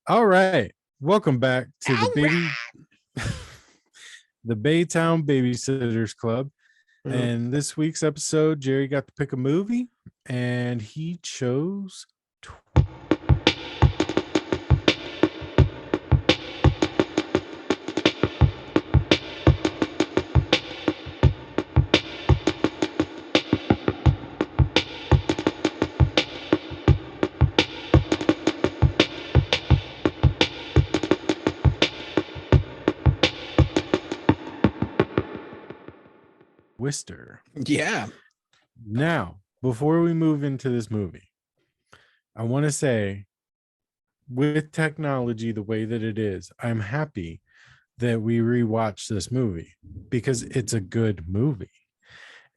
All right. Welcome back to the Baytown Babysitters Club. And this week's episode, Jerry got to pick a movie and he chose Twister. Yeah. Now, before we move into this movie, I want to say, with technology the way that it is, I'm happy that we rewatched this movie because it's a good movie.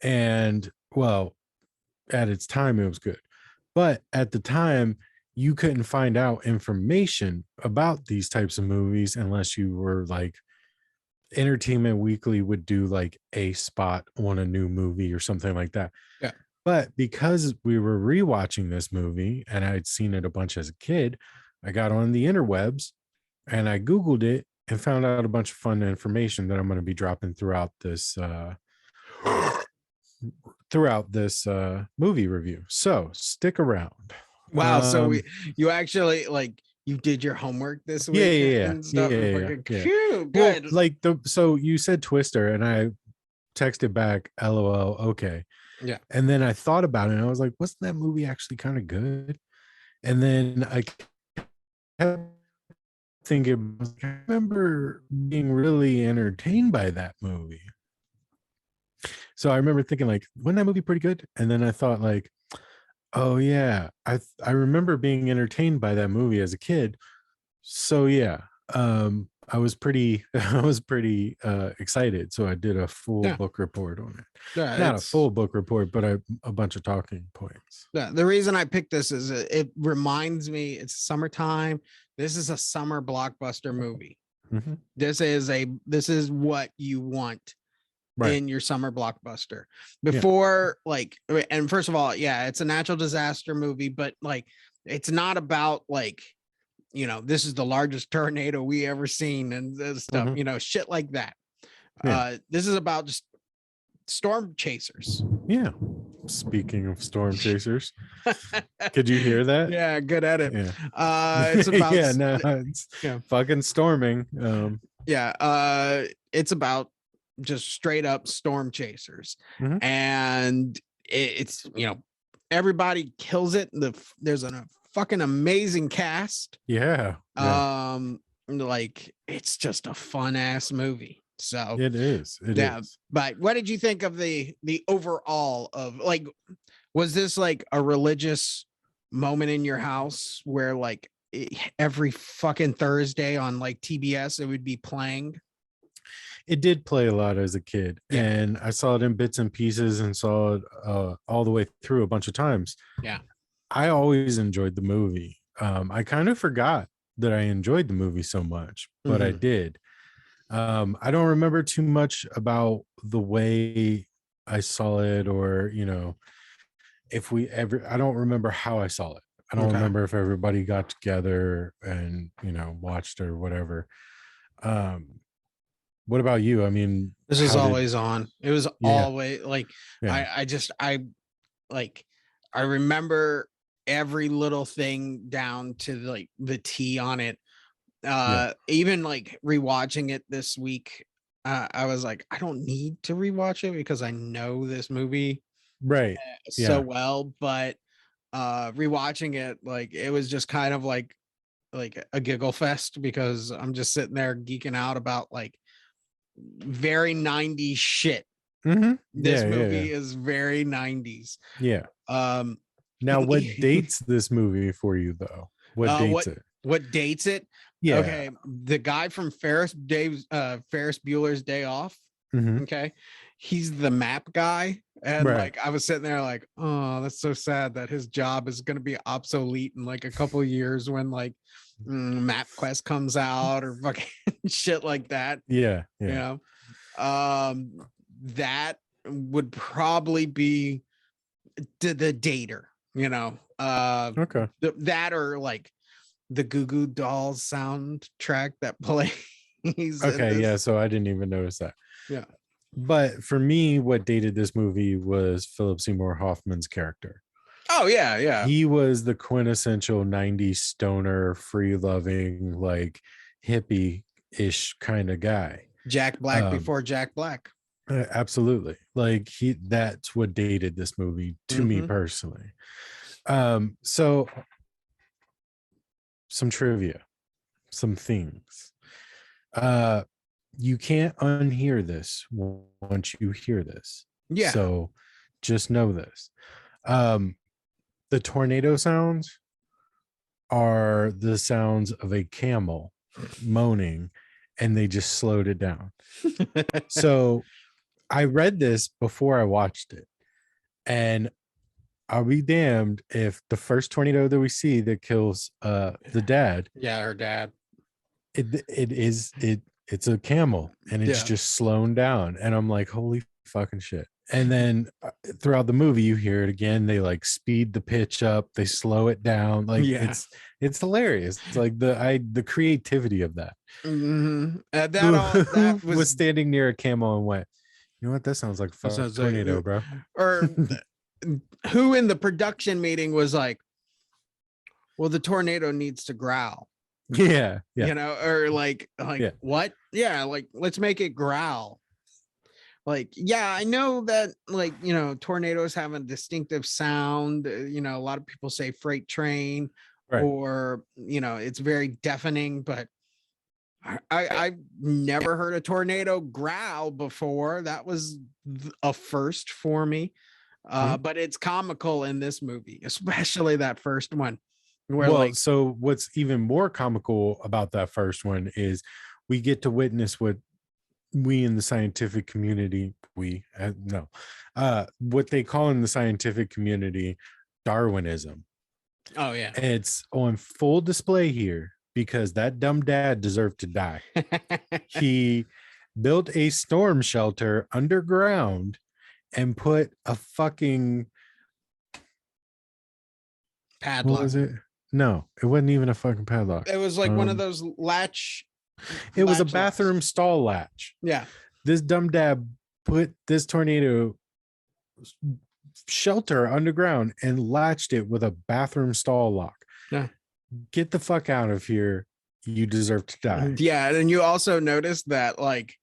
And, well, at its time, it was good. But at the time, you couldn't find out information about these types of movies unless you were like, Entertainment Weekly would do like a spot on a new movie or something like that. Yeah. But because we were rewatching this movie and I'd seen it a bunch as a kid, I got on the interwebs and I Googled it and found out a bunch of fun information that I'm going to be dropping throughout this movie review. So stick around. Wow. So you actually you did your homework this week? Yeah. And stuff. Yeah. Good. Well, so you said Twister and I texted back, LOL, okay. Yeah. And then I thought about it and I was like, wasn't that movie actually kind of good? And then I kept thinking, I remember being really entertained by that movie. So I remember thinking like, wasn't that movie pretty good? And then I thought like, oh yeah, I remember being entertained by that movie as a kid. So yeah, I was pretty excited. So I did a full book report on it. Yeah, not a full book report, but a bunch of talking points. Yeah, the reason I picked this is it reminds me it's summertime. This is a summer blockbuster movie. Mm-hmm. This is what you want. Right. In your summer blockbuster before and first of all, yeah, it's a natural disaster movie, but it's not about this is the largest tornado we ever seen and this stuff, shit like that. Yeah. This is about just storm chasers. Yeah. Speaking of storm chasers, could you hear that? Yeah, good at it. Yeah. It's about it's fucking storming. It's about just straight up storm chasers. Mm-hmm. And it's everybody kills it. There's a fucking amazing cast. Yeah. It's just a fun ass movie. So it is. It is. But what did you think of the overall of was this like a religious moment in your house where every fucking Thursday on TBS it would be playing? It did play a lot as a kid, and I saw it in bits and pieces and saw it all the way through a bunch of times. Yeah. I always enjoyed the movie. I kind of forgot that I enjoyed the movie so much, but I did. I don't remember too much about the way I saw it or, if we ever, I don't remember how I saw it. I don't remember if everybody got together and, watched or whatever. What about you? I mean, this is always on. It was always I remember every little thing down to the T on it. Even rewatching it this week, I was like, I don't need to rewatch it because I know this movie so well, but rewatching it, it was just kind of like a giggle fest because I'm just sitting there geeking out about very 90s shit. Mm-hmm. This movie is very 90s. Yeah. Now what dates this movie for you though? What dates it? Yeah. Okay. The guy from Ferris Bueller's Day Off. Mm-hmm. Okay. He's the map guy. And I was sitting there oh, that's so sad that his job is going to be obsolete in a couple of years when MapQuest comes out or fucking shit like that. Yeah. That would probably be the dater. you know, Okay. that or like the Goo Goo Dolls soundtrack that plays in Okay. Yeah. this. So I didn't even notice that. Yeah. But for me, what dated this movie was Philip Seymour Hoffman's character. Oh yeah, yeah. He was the quintessential 90s stoner, free loving, like hippie ish kind of guy. Jack Black Um, before Jack Black. absolutely. Like that's what dated this movie to me Mm-hmm. personally. So some trivia, some things. Uh, you can't unhear this once you hear this. Yeah. So just know this. Um, the tornado sounds are the sounds of a camel moaning, and they just slowed it down. So I read this before I watched it, and I'll be damned if the first tornado that we see that kills the dad, Yeah, her dad. it's a camel, and it's Yeah. just slowing down, and I'm like, holy fucking shit. And then throughout the movie you hear it again, they like speed the pitch up, they slow it down, like Yeah. it's hilarious. It's like the creativity of that. Mm-hmm. Who That was standing near a camel and went, you know what, that sounds like a fucking sounds like, tornado, bro. or who in the production meeting was like, well, the tornado needs to growl. Yeah, You know, or like yeah. What? Yeah, like let's make it growl. Like, yeah, I know that, like, you know, tornadoes have a distinctive sound. You know, a lot of people say freight train, Right. or, you know, it's very deafening, but I've never heard a tornado growl before. That was a first for me. But it's comical in this movie, especially that first one. Where, Well, like, so what's even more comical about that first one is we get to witness what we in the scientific community, what they call in the scientific community Darwinism. oh yeah. It's on full display here because that dumb dad deserved to die. He built a storm shelter underground and put a fucking Padlock. what was it? No, it wasn't even a fucking padlock. It was like one of those latch. It was a latch bathroom locks. stall latch. Yeah. This dumb dad put this tornado shelter underground and latched it with a bathroom stall lock. Yeah. Get the fuck out of here. You deserve to die. Yeah. And you also notice that, like,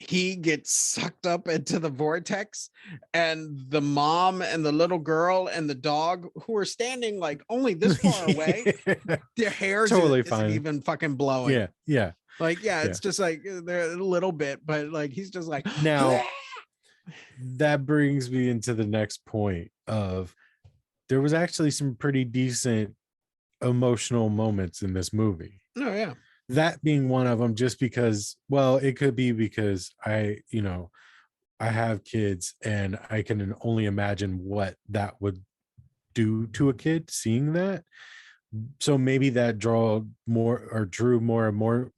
he gets sucked up into the vortex, and the mom and the little girl and the dog, who are standing like only this far away, their hair Totally isn't fine. even fucking blowing. Yeah. Yeah. Like, yeah, it's just like they're a little bit, but like he's just like, now that brings me into the next point of there was actually some pretty decent emotional moments in this movie. oh yeah. That being one of them, just because, well, it could be because I have kids and I can only imagine what that would do to a kid seeing that. So maybe that drew more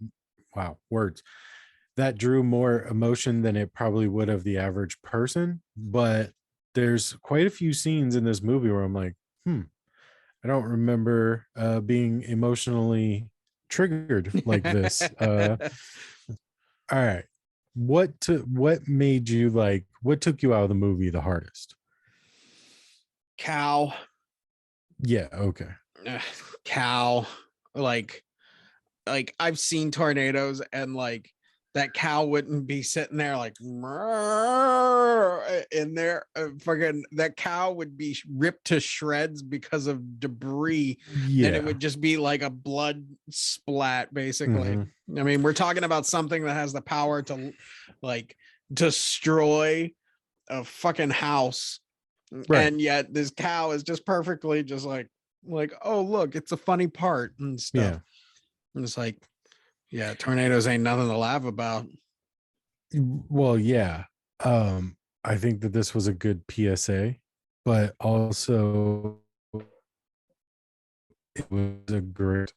wow, words, that drew more emotion than it probably would of the average person. But there's quite a few scenes in this movie where I'm like, I don't remember being emotionally triggered like this. All right. What made you like, what took you out of the movie the hardest? Cow. Yeah, okay. Cow. Like I've seen tornadoes, and like that cow wouldn't be sitting there like in there. Fucking that cow would be ripped to shreds because of debris. Yeah. And it would just be like a blood splat, basically. Mm-hmm. I mean, we're talking about something that has the power to like destroy a fucking house. Right. And yet this cow is just perfectly just like, oh, look, it's a funny part and stuff. Yeah. And it's like, yeah, tornadoes ain't nothing to laugh about. Well, yeah. I think that this was a good PSA, but also it was a great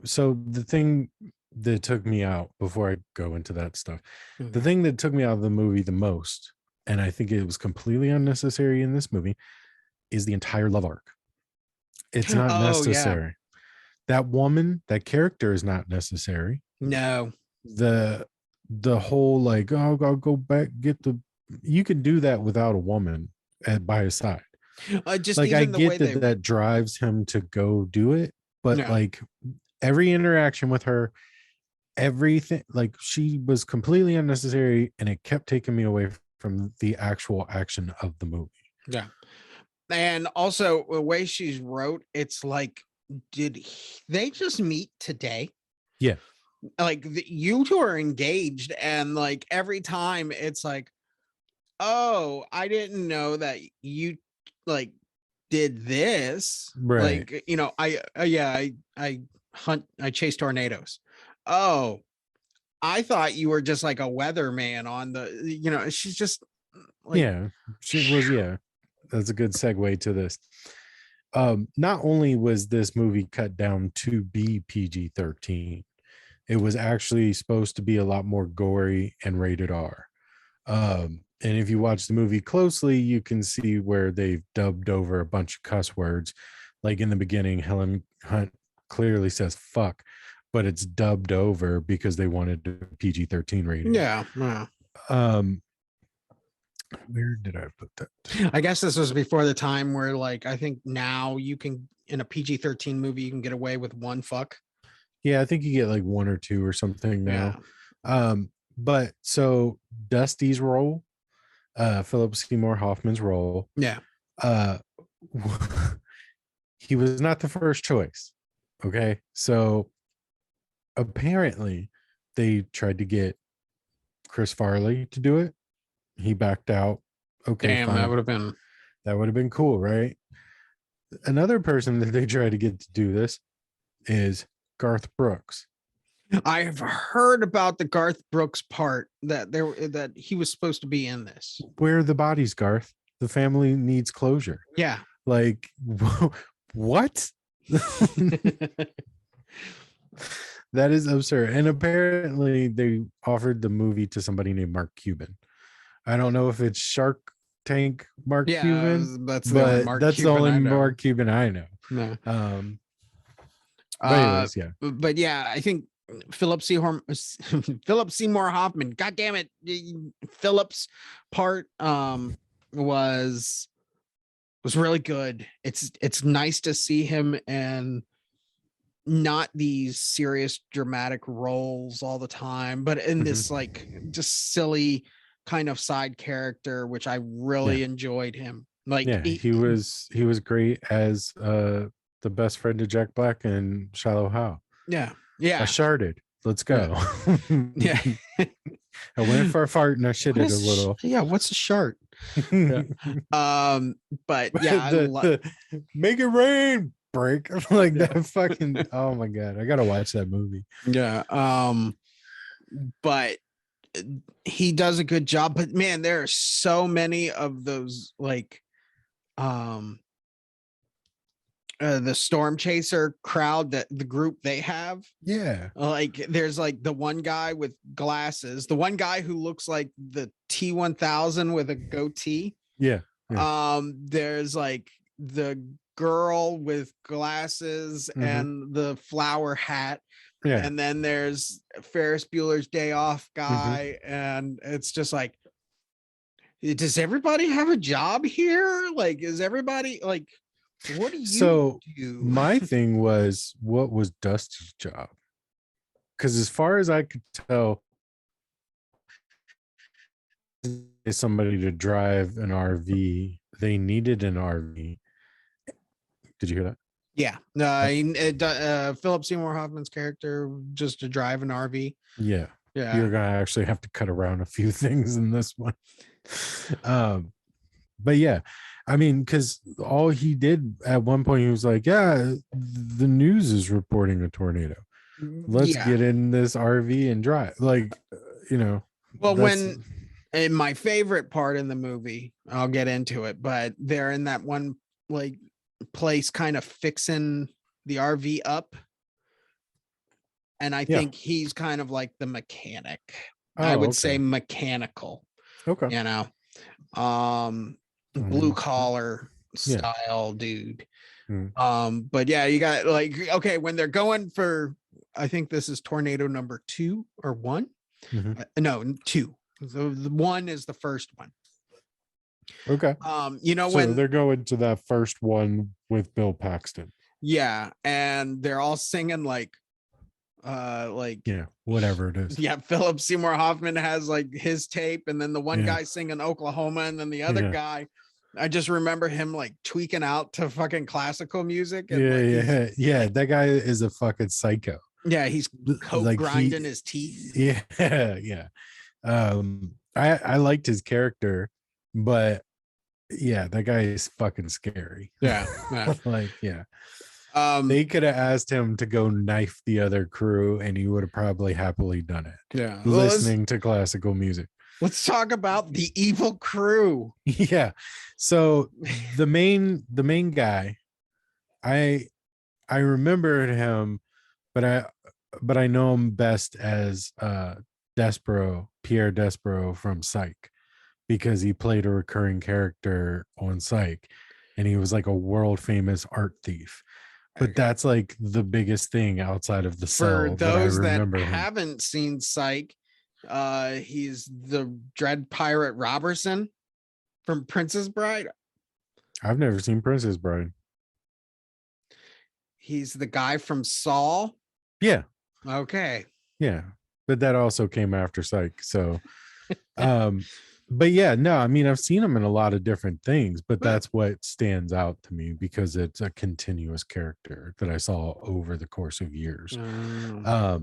so the thing that took me out, before I go into that stuff, the thing that took me out of the movie the most and I think it was completely unnecessary in this movie, is the entire love arc. It's not Oh yeah. necessary. That woman, that character is not necessary. No. The whole like, oh, I'll go back, get the, you can do that without a woman by his side. Just Like, I even the way get they. that that drives him to go do it, but No. like every interaction with her, everything, like she was completely unnecessary, and it kept taking me away from the actual action of the movie. Yeah. And also the way she's wrote, it's like, they just meet today? Yeah. Like you two are engaged, and like every time it's like, oh, I didn't know that you like did this. Right. Like, I chase tornadoes. Oh, I thought you were just like a weatherman on the, she's just like, Yeah. She was, yeah. That's a good segue to this. Not only was this movie cut down to be PG-13, it was actually supposed to be a lot more gory and rated R. And if you watch the movie closely, you can see where they've dubbed over a bunch of cuss words. Like in the beginning, Helen Hunt clearly says fuck, but it's dubbed over because they wanted a PG-13 rating. yeah. Where did I put that? I guess this was before the time where, like, I think now you can, in a PG-13 movie, you can get away with one fuck. Yeah, I think you get like one or two or something now. Yeah. But so Dusty's role, Philip Seymour Hoffman's role, Yeah. uh he was not the first choice. Okay. So apparently they tried to get Chris Farley to do it. He backed out. Okay, Damn, fine. That would have been cool, right? Another person that they tried to get to do this is Garth Brooks. I've heard about the Garth Brooks part that he was supposed to be in this. Where are the bodies, Garth? The family needs closure. Yeah. Like, what? That is absurd. And apparently they offered the movie to somebody named Mark Cuban. I don't know if it's Shark Tank Mark Cuban, that's the only Mark Cuban I know. No. But anyways, yeah. But yeah, I think Philip Seymour Hoffman, god damn it, Philip's part was really good. It's nice to see him and not these serious dramatic roles all the time, but in this like just silly kind of side character, which I really enjoyed him. Like, yeah, he was great as the best friend to Jack Black and Shallow Hal. Yeah. I sharded. Let's go. Yeah. I went for a fart and I shitted a little. Yeah, what's a shart? Yeah. But yeah, make it rain break. Like that fucking, oh my god, I gotta watch that movie. Yeah. But he does a good job. But man, there are so many of those, like the Storm Chaser crowd, that the group they have. Yeah. Like there's like the one guy with glasses, the one guy who looks like the T-1000 with a goatee. Yeah. There's like the girl with glasses and the flower hat. Yeah. And then there's Ferris Bueller's Day Off guy. And it's just like, does everybody have a job here? Like, is everybody like, what do you do? My thing was, what was Dusty's job? Because as far as I could tell, is somebody to drive an RV. They needed an RV. Did you hear that? Yeah. Philip Seymour Hoffman's character just to drive an RV. Yeah. Yeah. You're gonna actually have to cut around a few things in this one. But yeah, I mean, because all he did at one point, he was like, yeah, the news is reporting a tornado. Let's get in this RV and drive. Like, well, when in my favorite part in the movie, I'll get into it, but they're in that one like place kind of fixing the RV up. And I think he's kind of like the mechanic. I would say mechanical. Okay. blue collar Yeah. style dude. Mm. But yeah, you got like, okay, when they're going for, I think this is tornado number 2 or 1. Mhm. No, 2. So the 1 is the first one. Okay. You know, So when they're going to that first one with Bill Paxton. yeah, and they're all singing like Yeah, whatever it is. yeah, Philip Seymour Hoffman has like his tape, and then the one guy singing Oklahoma, and then the other guy, I just remember him like tweaking out to fucking classical music, and Yeah. That guy is a fucking psycho. yeah, he's coke Like grinding his teeth. yeah. I liked his character, but yeah, that guy is fucking scary. Yeah. Like, yeah. Um, They could have asked him to go knife the other crew and he would have probably happily done it. yeah. Listening to classical music. Let's talk about the evil crew. Yeah. So the main guy, I remembered him, but I know him best as Pierre Despero from Psych, because he played a recurring character on Psych and he was like a world famous art thief. But that's like the biggest thing outside of the For cell those that I that remember him. haven't seen Psych, he's the Dread Pirate Robertson from Princess Bride. I've never seen Princess Bride. He's the guy from Saw. Yeah. Okay. Yeah. But that also came after Psych. So but yeah, no, I mean, I've seen him in a lot of different things, but that's what stands out to me because it's a continuous character that I saw over the course of years. But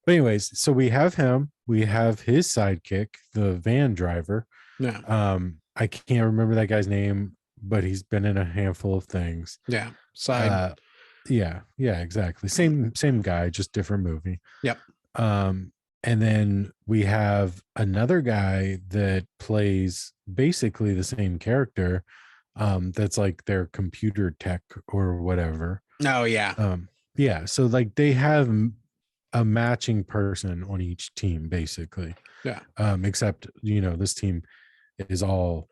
anyways, so we have him, we have his sidekick, the van driver. Yeah. I can't remember that guy's name, but he's been in a handful of things. Yeah. Side. Yeah, exactly. Same guy, just different movie. Yep. And then we have another guy that plays basically the same character. That's like their computer tech or whatever. Oh yeah. Yeah. So like they have a matching person on each team, basically. Yeah. Except, you know, this team is all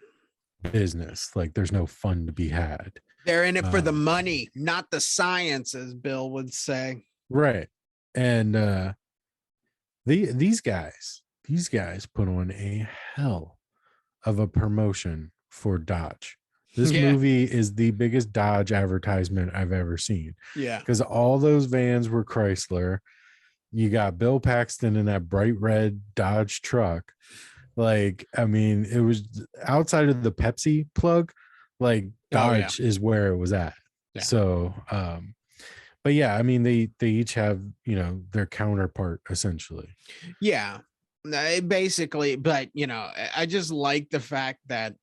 business. Like there's no fun to be had. They're in it for the money, not the science, as Bill would say. Right. And these guys put on a hell of a promotion for Dodge. This movie is the biggest Dodge advertisement I've ever seen. Yeah. Because all those vans were Chrysler. You got Bill Paxton in that bright red Dodge truck. Like, I mean, it was outside of the Pepsi plug, like Dodge is where it was at. Yeah. So, but yeah, I mean, they each have, you know, their counterpart essentially. Yeah, basically. But, you know, I just like the fact that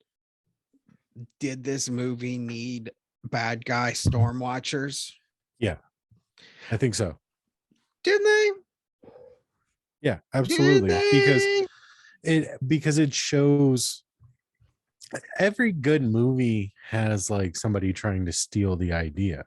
did this movie need bad guy storm watchers? Yeah, I think so. Didn't they? Yeah, absolutely. Because it shows every good movie has like somebody trying to steal the idea.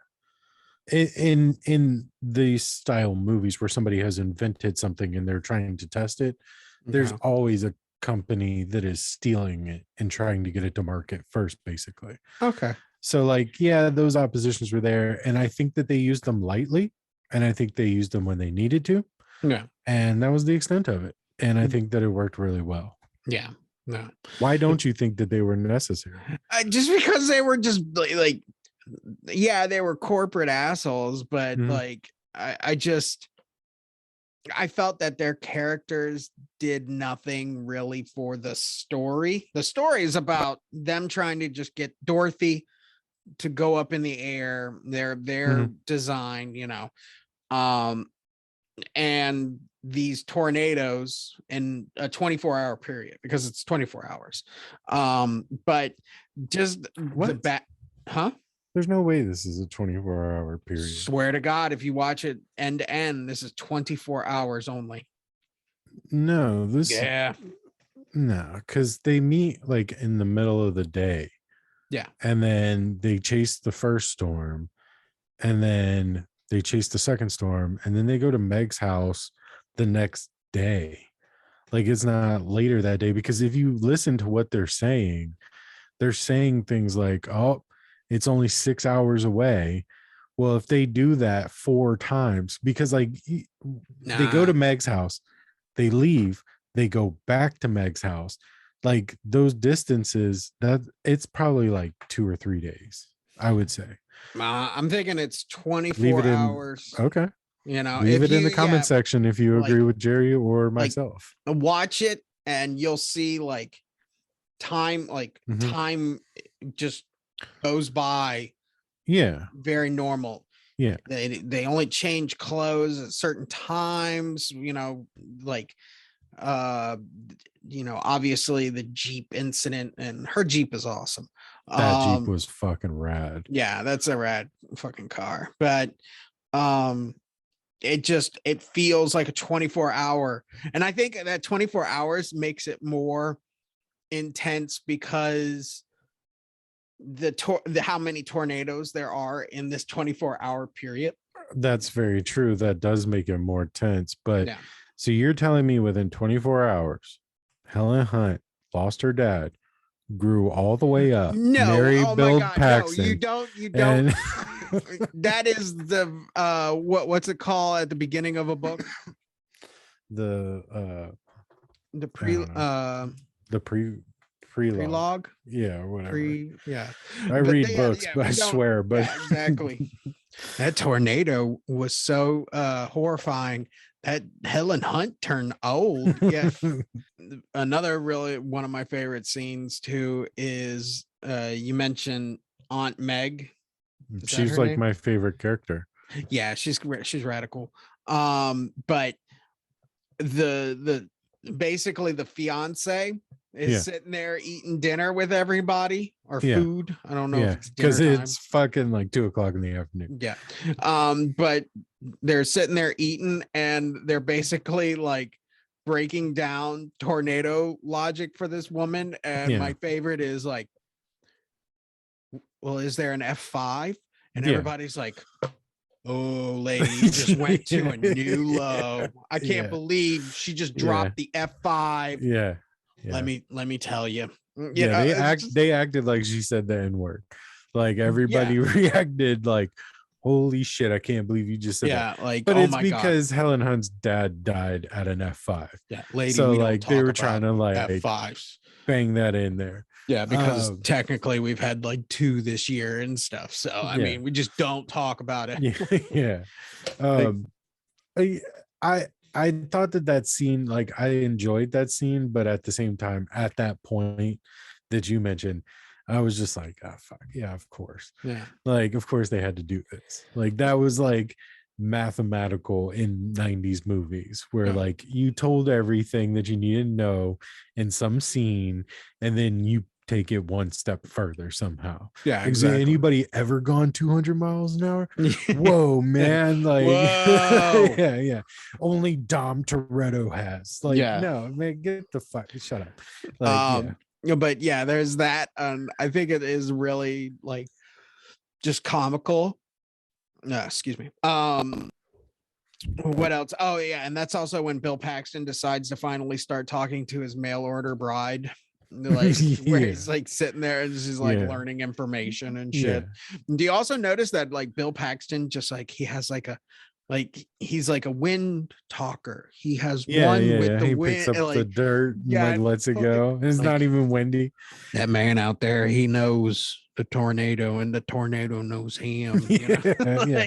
In these style movies where somebody has invented something and they're trying to test it, there's always a company that is stealing it and trying to get it to market first, basically. Okay. So like, yeah, those oppositions were there, and I think that they used them lightly, and I think they used them when they needed to. Yeah. And that was the extent of it. And I think that it worked really well. Yeah. No. Why don't you think that they were necessary? Just because they were just like yeah, they were corporate assholes, but like I felt that their characters did nothing really for the story. The story is about them trying to just get Dorothy to go up in the air, their design, you know, and these tornadoes in a 24-hour period, because it's 24 hours. But just There's no way this is a 24-hour period. Swear to God, if you watch it end to end, this is 24 hours only. No, because they meet like in the middle of the day. Yeah. And then they chase the first storm, and then they chase the second storm, and then they go to Meg's house the next day. Like it's not later that day, because if you listen to what they're saying things like, oh, it's only 6 hours away. Well, if they do that 4 times, because like they go to Nah, Meg's house, they leave, they go back to Meg's house, like those distances, that it's probably like 2 or 3 days, I would say. I'm thinking it's Leave 24 it in. hours. Okay. You know, Leave if it in you, the comment yeah, section if you agree like, with Jerry or like myself. watch it and you'll see like Mhm. time just goes by Yeah. very normal. Yeah. They only change clothes at certain times, like uh obviously the Jeep incident, and her Jeep is awesome. That Jeep was fucking rad. Yeah, that's a rad fucking car. But um it feels like a 24-hour, and I think that 24 hours makes it more intense because the how many tornadoes there are in this 24-hour period. That's very true. That does make it more tense. But Yeah. so you're telling me within 24 hours, Helen Hunt lost her dad, grew all the way up, No, married oh my Bill god, no, Paxton, you don't. and That is the what's it called at the beginning of a book? the The I don't know, the prelogue. prelogue, Yeah, or whatever. yeah. I But read books, yeah, but I we don't, swear, but yeah, exactly. That tornado was so horrifying that Helen Hunt turned old. Yeah. Another really one of my favorite scenes too is you mentioned Aunt Meg. Is that she's her like name? my favorite character. Yeah, she's radical. But the basically the fiance is Yeah. sitting there eating dinner with everybody, or Yeah. food. I don't know if Yeah. it's Because dinner time. it's fucking like 2 o'clock in the afternoon. Yeah. But they're sitting there eating, and they're basically like breaking down tornado logic for this woman. And Yeah. my favorite is like, well, is there an F5? And Yeah. everybody's like, oh, lady, you just went to a new low. I can't Yeah. believe she just Yeah. dropped the F5. Yeah. Let Yeah. me tell you. Yeah. It's just, They acted like she said the N-word. Like yeah, everybody reacted like, holy shit, I can't believe you just said that. yeah, like, But oh it's my god. because Helen Hunt's dad died at an F5. Yeah, lady, So we don't like they talk were trying about to like F5s. bang that in there. Yeah, because technically we've had like 2 this year and stuff. So I Yeah. mean, we just don't talk about it. Yeah. Yeah. Um I I I thought that scene, like I enjoyed that scene, but at the same time, at that point that you mentioned, I was just like, oh fuck, yeah, of course. Yeah. Like, of course they had to do this. Like that was like mathematical in 90s movies where Yeah. like you told everything that you needed to know in some scene, and then you take it one step further somehow. Yeah, Has exactly. anybody ever gone 200 miles an hour? Whoa, man. Like, Whoa. yeah, yeah. Only Dom Toretto has. Like, Yeah. no, man, get the fuck, shut up. Like, yeah. But yeah, there's that. I think it is really like just comical. Excuse me. What else? Oh yeah, and that's also when Bill Paxton decides to finally start talking to his mail order bride. Like where Yeah. he's like sitting there and she's like Yeah. learning information and Yeah. shit. Do you also notice that like Bill Paxton just like he has like he's like a wind talker. He has Yeah, one yeah, with yeah. the He picks wind, up and, the like, dirt and yeah, like lets it fucking, go. It's like, not even windy. that man out there, he knows the tornado and the tornado knows him. You know? Yeah, yeah,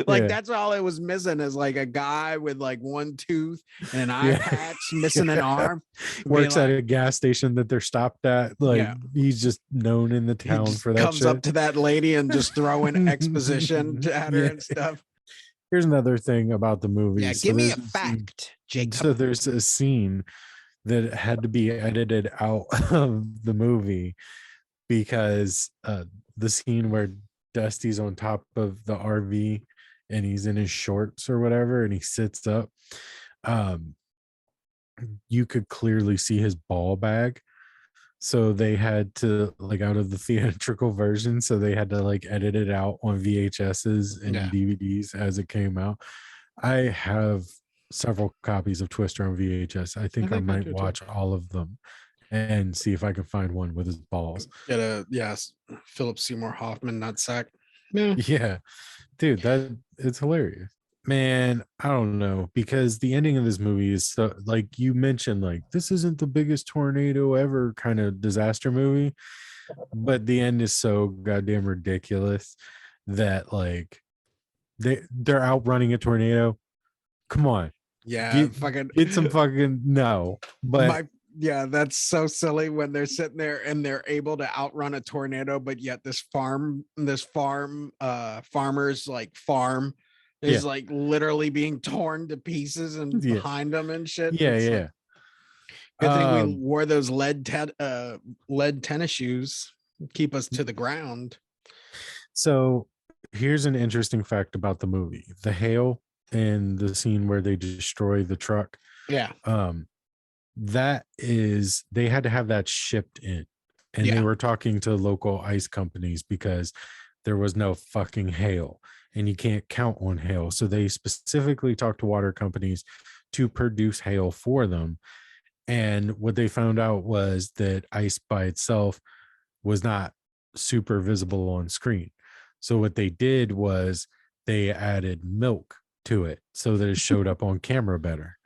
like yeah, that's all it was missing is like a guy with like one tooth and an eye yeah. patch, missing an arm. Be Works at like, a gas station that they're stopped at. Like yeah, he's just known in the he town just for that comes up shit. to that lady and just throwing exposition at her Yeah. and stuff. Here's another thing about the movie. Yeah, So give me a there's a scene, fact, Jacob. so there's a scene that had to be edited out of the movie because the scene where Dusty's on top of the RV and he's in his shorts or whatever and he sits up, um you could clearly see his ball bag. So they had to, like, out of the theatrical version, so they had to like edit it out on VHSs Yeah. and DVDs as it came out. I have several copies of Twister on VHS. I think I think I might do too. watch all of them and see if I can find one with his balls. Get a Philip Seymour Hoffman nutsack. Yeah. Yeah, dude, that it's hilarious. Man, I don't know, because the ending of this movie is so, like you mentioned, like this isn't the biggest tornado ever kind of disaster movie, but the end is so goddamn ridiculous that like they're outrunning a tornado. Come on, Yeah, get fucking get some fucking no. But my yeah, that's so silly when they're sitting there and they're able to outrun a tornado, but yet farmer's like farm yeah, is like literally being torn to pieces and yeah, behind them and shit. yeah, It's like yeah. good thing we Um, wore those lead tennis shoes, keep us to the ground. so here's an interesting fact about the movie: the hail and the scene where they destroy the truck. Yeah, Um, that is, they had to have that shipped in, and they yeah, were talking to local ice companies because there was no fucking hail, and you can't count on hail. So they specifically talked to water companies to produce hail for them. And what they found out was that ice by itself was not super visible on screen. So what they did was they added milk to it so that it showed up on camera better.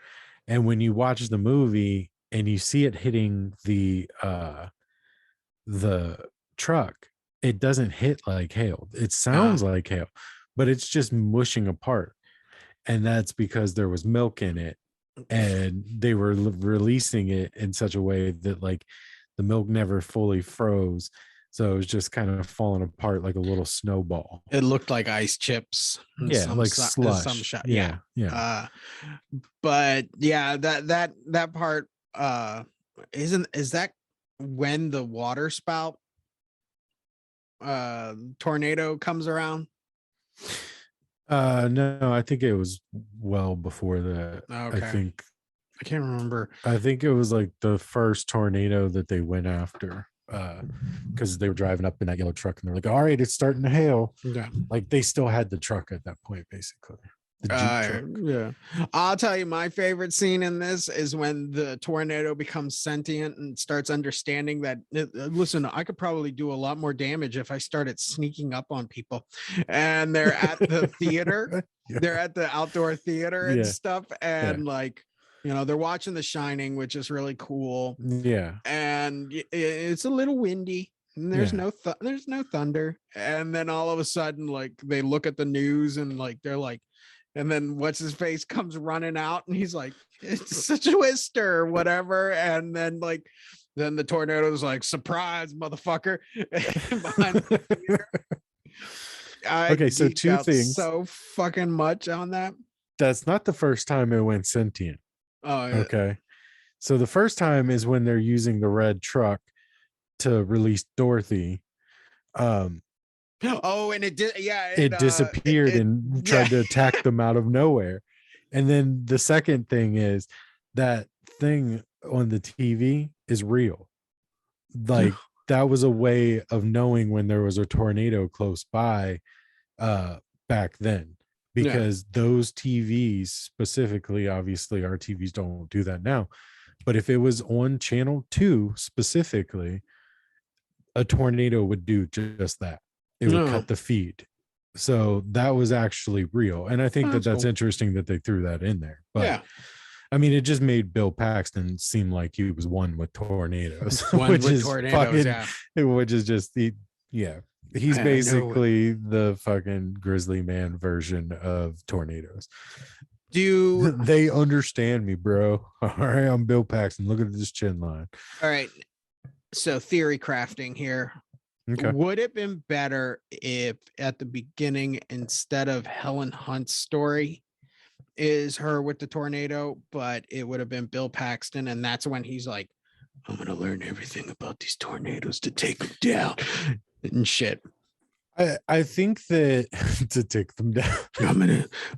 And when you watch the movie and you see it hitting the truck, it doesn't hit like hail. It sounds like hail, but it's just mushing apart. And that's because there was milk in it, and they were releasing it in such a way that like the milk never fully froze, so it was just kind of falling apart like a little snowball. it looked like ice chips in Yeah, like some slush. shot. Yeah. Yeah, yeah. But yeah, that part is that when the water spout tornado comes around? No, I think it was well before that. Okay, I can't remember. I think it was like the first tornado that they went after, because they were driving up in that yellow truck and they're like, all right, it's starting to hail. Yeah. Like they still had the truck at that point, basically. The Jeep truck. Yeah. I'll tell you, my favorite scene in this is when the tornado becomes sentient and starts understanding that, listen, I could probably do a lot more damage if I started sneaking up on people. And they're at the theater, Yeah. they're at the outdoor theater and Yeah. stuff. And like, you know, they're watching The Shining, which is really cool. Yeah. And it's a little windy. And there's there's no thunder. And then all of a sudden, like they look at the news and like they're like, and then what's his face comes running out and he's like, it's a twister or whatever. And then like, then the tornado's like, surprise, motherfucker. Behind the theater. Okay, so geeked two out things. so fucking much on that. That's not the first time it went sentient. Oh, yeah. Okay. So the first time is when they're using the red truck to release Dorothy. Oh, and it did. Yeah, it disappeared and tried to attack them out of nowhere. And then the second thing is that thing on the TV is real. Like that was a way of knowing when there was a tornado close by back then, because those TVs specifically, obviously our TVs don't do that now, but if it was on channel 2 specifically, a tornado would do just that. It would cut the feed. So that was actually real. And I think that's cool. Interesting that they threw that in there. But yeah, I mean, it just made Bill Paxton seem like he was one with tornadoes. Which is just he's basically the fucking grizzly man version of tornadoes. They understand me, bro? All right, I'm Bill Paxton. Look at this chin line. All right. So theory crafting here. Okay. Would it have been better if at the beginning, instead of Helen Hunt's story is her with the tornado, but it would have been Bill Paxton, and that's when he's like, I'm gonna learn everything about these tornadoes to take them down and shit. I think that to take them down, I'm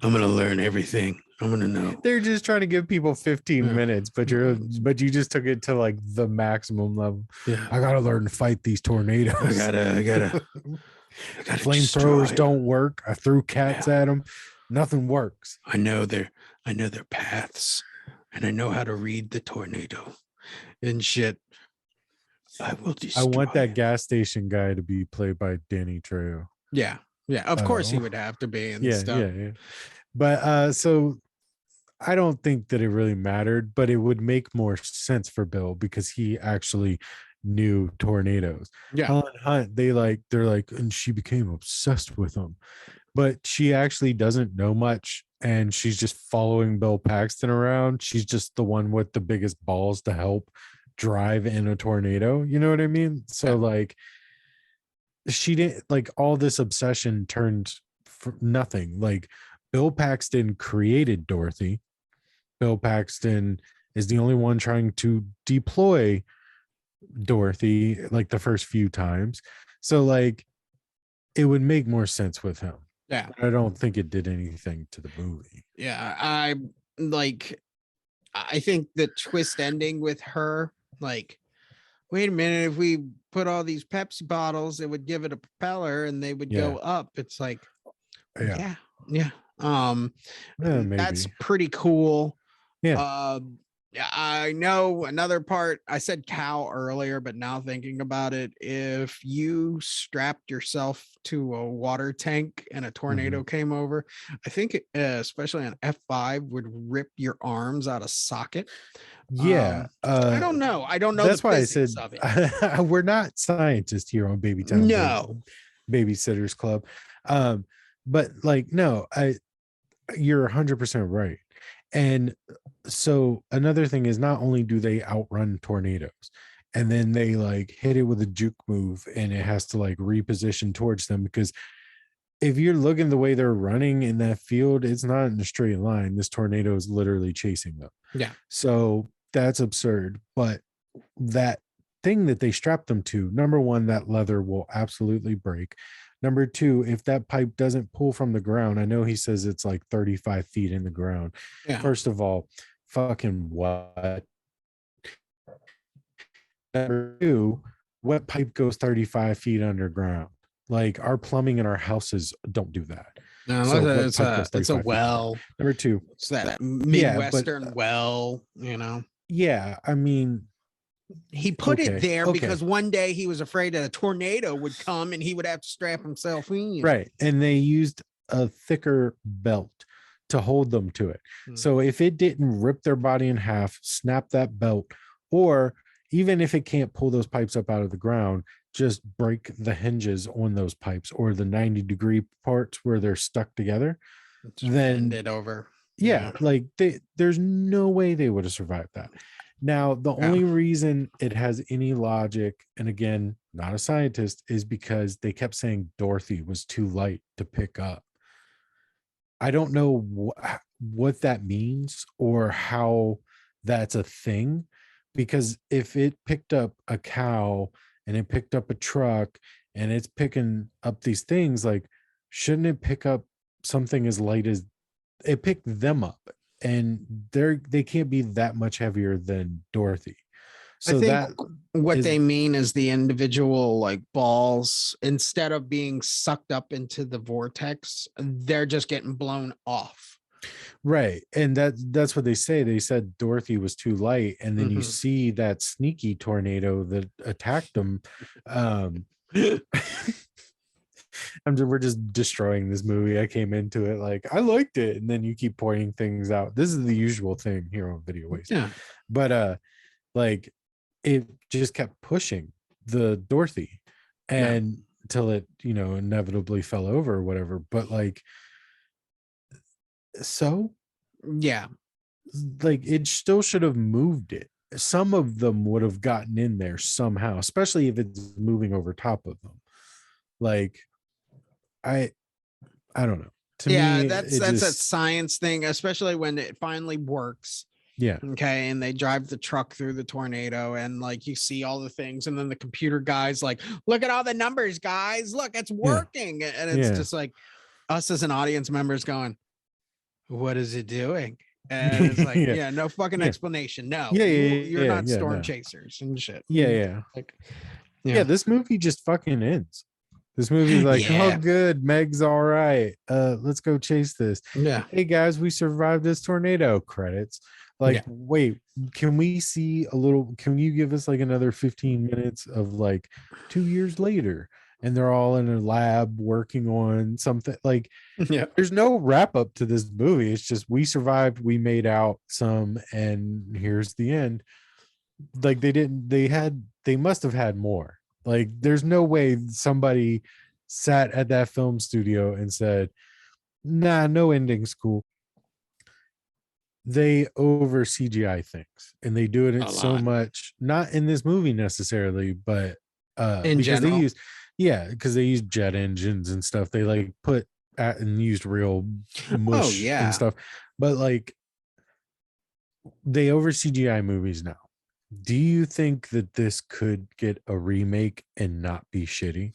gonna learn everything. I'm gonna know. They're just trying to give people 15 minutes, but you just took it to like the maximum level. Yeah. I gotta learn to fight these tornadoes. I gotta Flamethrowers don't work. I threw cats at them. Nothing works. I know their paths, and I know how to read the tornado and shit. I will destroy. I want that gas station guy to be played by Danny Trejo. Yeah, yeah. Of course he would have to be and yeah, stuff. yeah. But so I don't think that it really mattered, but it would make more sense for Bill because he actually knew tornadoes. Yeah. Helen Hunt, they're like, and she became obsessed with them, but she actually doesn't know much, and she's just following Bill Paxton around. She's just the one with the biggest balls to help drive in a tornado. You know what I mean? So like, she didn't like all this obsession turned for nothing. Like Bill Paxton created Dorothy. Bill Paxton is the only one trying to deploy Dorothy like the first few times. So like it would make more sense with him. Yeah. I don't think it did anything to the movie. Yeah. I think the twist ending with her, like, wait a minute, if we put all these Pepsi bottles, it would give it a propeller and they would go up. It's like, yeah. That's pretty cool. Yeah. I know another part. I said cow earlier, but now thinking about it, if you strapped yourself to a water tank and a tornado came over, I think especially on F5 would rip your arms out of socket. Yeah. I don't know. That's why I said of it. we're not scientists here on Baby Town. No. Babysitters Club. But like, no, you're 100% right. And so another thing is, not only do they outrun tornadoes, and then they like hit it with a juke move and it has to like reposition towards them, because if you're looking the way they're running in that field, it's not in a straight line. This tornado is literally chasing them. Yeah. So that's absurd. But that thing that they strapped them to, number one, that leather will absolutely break. Number two, if that pipe doesn't pull from the ground, I know he says it's like 35 feet in the ground. Yeah. First of all, fucking what? Number two, what pipe goes 35 feet underground? Like our plumbing in our houses don't do that. No, so it's a well. Number two, it's that Midwestern well, you know. Yeah, I mean, he put it there because one day he was afraid that a tornado would come and he would have to strap himself in. Right. And they used a thicker belt to hold them to it. So if it didn't rip their body in half, snap that belt, or even if it can't pull those pipes up out of the ground, just break the hinges on those pipes or the 90-degree parts where they're stuck together, then it over. Yeah, like there's no way they would have survived that. Now, the only reason it has any logic, and again, not a scientist, is because they kept saying Dorothy was too light to pick up. I don't know what that means or how that's a thing, because if it picked up a cow and it picked up a truck and it's picking up these things, like, shouldn't it pick up something as light as it picked them up? And they can't be that much heavier than Dorothy. So I think what they mean is the individual like balls, instead of being sucked up into the vortex, they're just getting blown off. Right. And that's what they say. They said Dorothy was too light. And then you see that sneaky tornado that attacked them. We're just destroying this movie. I came into it like I liked it, and then you keep pointing things out. This is the usual thing here on Video Waste. Yeah. But like it just kept pushing the Dorothy and until it, inevitably fell over or whatever. But like, so yeah, like it still should have moved it. Some of them would have gotten in there somehow, especially if it's moving over top of them. Like, I don't know. To me, that's a science thing, especially when it finally works. Yeah. Okay. And they drive the truck through the tornado and like you see all the things. And then the computer guy's like, look at all the numbers, guys. Look, it's working. Yeah. And it's just like us as an audience members going, what is it doing? And it's like, no fucking explanation. No. You're not storm chasers and shit. Yeah. Like, this movie just fucking ends. This movie's like, oh, Yeah. good, Meg's all right. Let's go chase this. Yeah. Hey guys, we survived this tornado. Credits. Like, Yeah. wait, can we see a little? Can you give us like another 15 minutes of like 2 years later, and they're all in a lab working on something? Like, Yeah. there's no wrap up to this movie. It's just we survived, we made out some, and here's the end. Like they must have had more. Like, there's no way somebody sat at that film studio and said, nah, no ending's cool. They over CGI things, and they do it A so lot much, not in this movie necessarily, but in because general. because they use jet engines and stuff. They like put at and used real Oh mush and yeah. stuff, but like they over CGI movies now. Do you think that this could get a remake and not be shitty?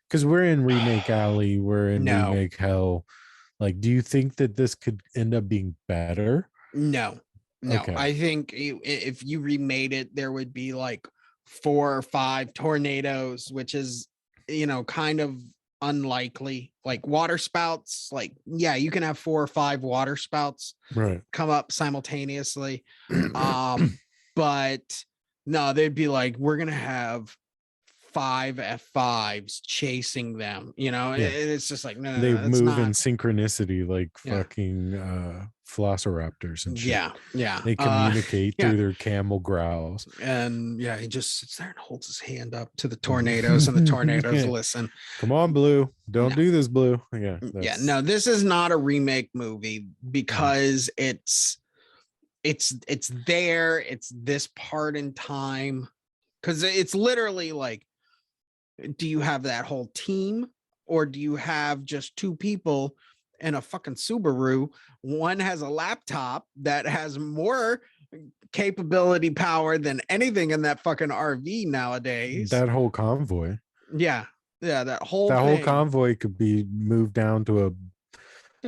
Because we're in remake alley, we're in No. remake hell. Like, do you think that this could end up being better? No. No. Okay. I think if you remade it, there would be like 4 or 5 tornadoes, which is, kind of unlikely. Like water spouts, like, yeah, you can have 4 or 5 water spouts Right. come up simultaneously. But no, they'd be like, we're gonna have 5 F5s chasing them, and Yeah. it's just like, no, They no, it's move in not. synchronicity like Yeah, fucking velociraptors and shit. yeah, yeah, They communicate yeah. through their camel growls. And yeah, he just sits there and holds his hand up to the tornadoes, and the tornadoes Yeah. listen. Come on, Blue. Don't No. do this, Blue. Yeah. Yeah, no, this is not a remake movie because it's there, it's this part in time, because it's literally like, do you have that whole team, or do you have just 2 people in a fucking Subaru? One has a laptop that has more capability power than anything in that fucking RV nowadays. That whole convoy. Yeah, that whole That whole thing. convoy could be moved down to a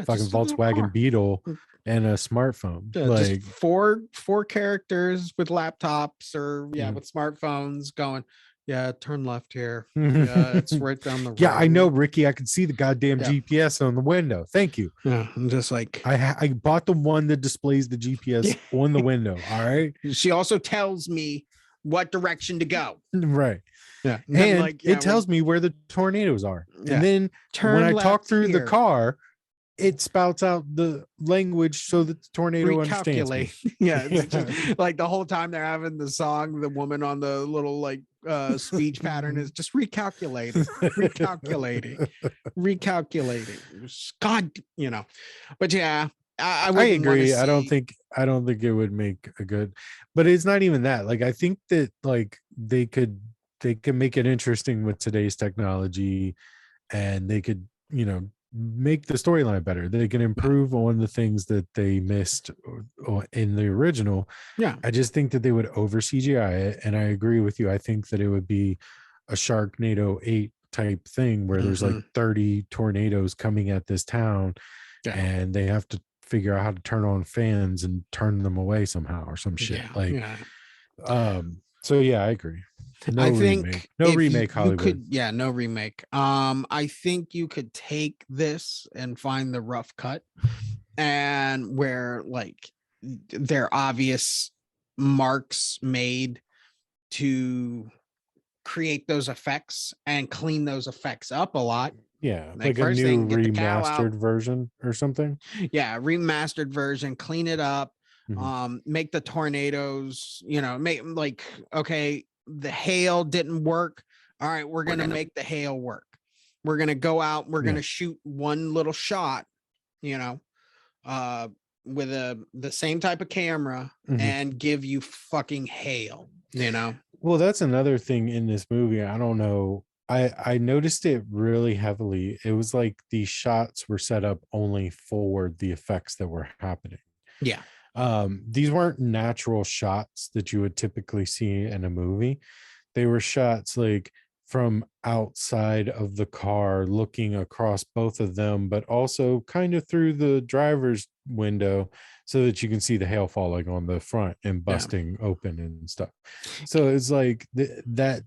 fucking Volkswagen Beetle and a smartphone. Yeah, like, just four characters with laptops, or with smartphones going, yeah, turn left here. Yeah, it's right down the road. Yeah, I know, Ricky. I can see the goddamn Yeah. GPS on the window. Thank you. Yeah, I'm just like, I bought the one that displays the GPS on the window. All right. She also tells me what direction to go. Right. Yeah. And like, it tells me where the tornadoes are. Yeah. And then Turn when I left talk through here. the car, it spouts out the language so that the tornado understands me. Yeah, it's just like the whole time they're having the song, the woman on the little like speech pattern is just recalculating. God, but yeah, I agree. I don't think it would make a good, but it's not even that. Like, I think that like they could make it interesting with today's technology, and they could, make the storyline better. They can improve on the things that they missed in the original. Yeah. I just think that they would over CGI it. And I agree with you. I think that it would be a Sharknado 8 type thing where there's like 30 tornadoes coming at this town, and they have to figure out how to turn on fans and turn them away somehow or some shit. So yeah, I agree. No remake. No remake, Hollywood. No remake. I think you could take this and find the rough cut, and where like there are obvious marks made to create those effects and clean those effects up a lot. Yeah, like a new remastered version or something. Yeah, remastered version, clean it up. Make the tornadoes, make like, okay, the hail didn't work. All right, we're gonna make the hail work. We're gonna go out, we're gonna shoot one little shot, with the same type of camera, and give you fucking hail, Well, that's another thing in this movie. I don't know. I noticed it really heavily. It was like these shots were set up only for the effects that were happening. Yeah. These weren't natural shots that you would typically see in a movie. They were shots like from outside of the car, looking across both of them, but also kind of through the driver's window so that you can see the hail falling on the front and busting open and stuff. So it's like that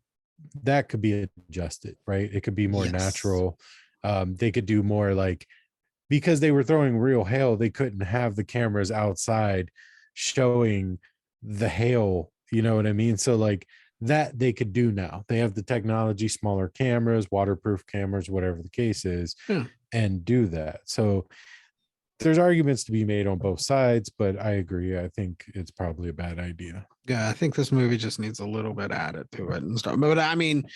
that could be adjusted, right? It could be more Yes. natural. They could do more like, because they were throwing real hail, they couldn't have the cameras outside showing the hail, you know what I mean? So like that they could do now. They have the technology, smaller cameras, waterproof cameras, whatever the case is, Yeah. and do that. So there's arguments to be made on both sides, but I agree. I think it's probably a bad idea. Yeah, I think this movie just needs a little bit added to it and stuff. But I mean,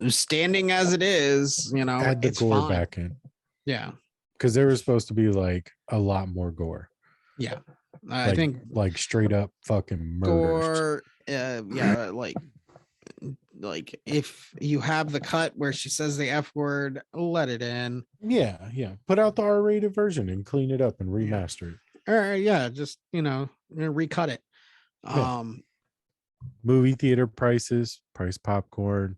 standing as it is, you know, Add the it's gore fine. back in, Yeah. because there was supposed to be like a lot more gore. Yeah. I Like, think like straight up fucking murders. gore, yeah, like if you have the cut where she says the F word, let it in. Yeah, yeah. Put out the R-rated version and clean it up and remaster it. Or yeah, just recut it. Yeah. Movie theater prices, price popcorn.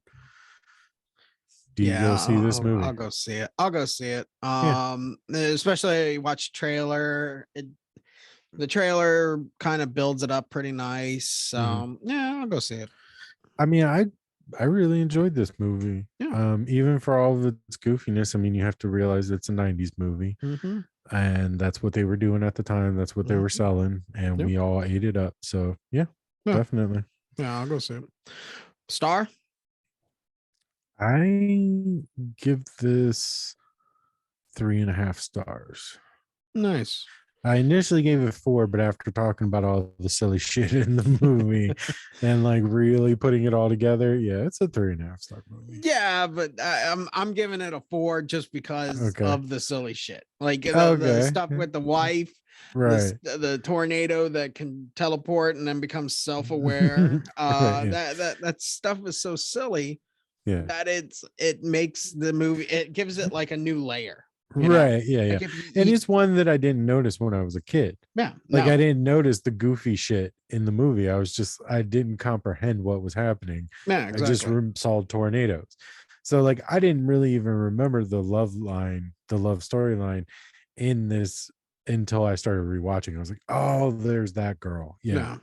Do you go see this movie? I'll go see it. I'll go see it. Yeah. Especially watch trailer. The trailer kind of builds it up pretty nice. Yeah, I'll go see it. I mean, I really enjoyed this movie. Yeah. Even for all of its goofiness. I mean, you have to realize it's a 90s movie. Mm-hmm. And that's what they were doing at the time. That's what they were selling. And we all ate it up. So yeah, definitely. Yeah, I'll go see it. Star? I give this 3.5 stars. Nice. I initially gave it 4, but after talking about all the silly shit in the movie and like really putting it all together, yeah, it's a 3.5 star movie. Yeah, but I'm giving it a 4 just because of the silly shit, like the stuff with the wife, right? The tornado that can teleport and then becomes self-aware. That stuff is so silly. Yeah, that it makes the movie. It gives it like a new layer. Right. Yeah. Like and it's one that I didn't notice when I was a kid. Yeah. Like I didn't notice the goofy shit in the movie. I didn't comprehend what was happening. Yeah, exactly. I just saw tornadoes. So like I didn't really even remember the love storyline in this until I started rewatching. I was like, oh, there's that girl. Yeah.